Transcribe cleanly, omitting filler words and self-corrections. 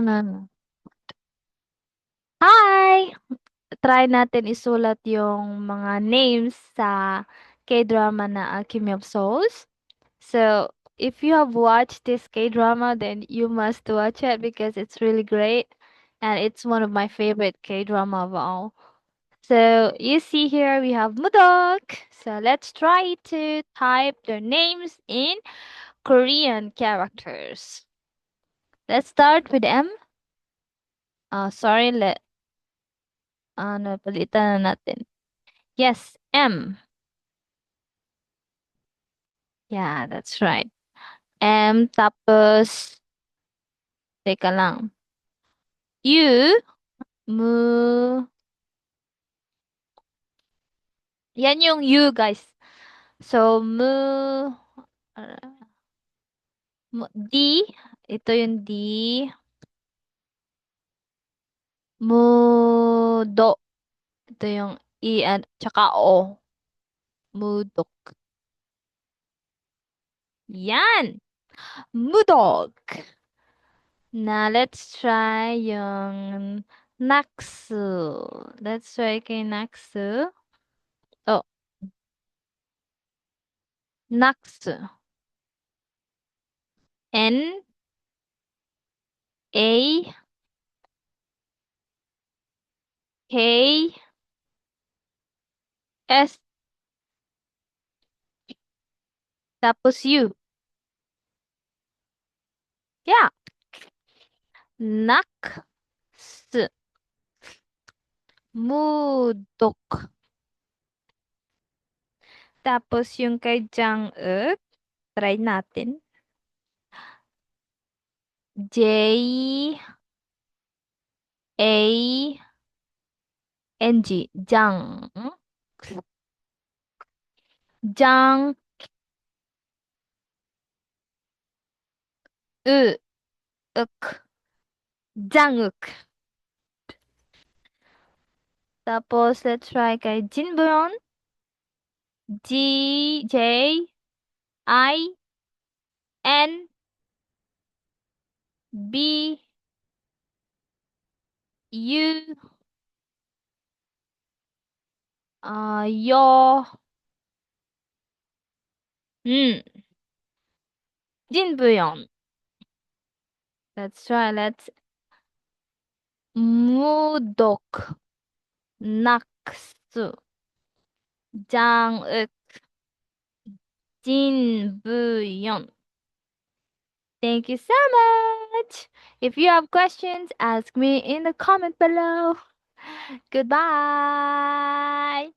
no, no. Hi! Try natin isulat yung mga names sa K-drama na Alchemy of Souls. So, if you have watched this K-drama, then you must watch it because it's really great. And it's one of my favorite K-drama of all. So, you see here we have Mudok. So, let's try to type their names in Korean characters. Let's start with M. Sorry, palitan na natin. Yes, M. Yeah, that's right. M, tapos, teka lang. U, mu, yan yung U, guys. So, uh, D, ito yung D, mudo, ito yung E, at tsaka O, mudok. Yan! Mudok! Now, let's try yung Naksu. Let's try kay Naksu. Oh, Naksu. N A K S tapos U. Yeah. Nak s mudok. Tapos yung kay Jang-euk, try natin. J A N G. Jang. Jang-euk. Jang-euk. Tapos let's try kay Jinbyeon. Jinbyu. Yo. Hmm. Jinbyeon. Let's try. Let's Mudok. Naksu. Jang-uk. Jinbyeon. Thank you so much. If you have questions, ask me in the comment below. Goodbye.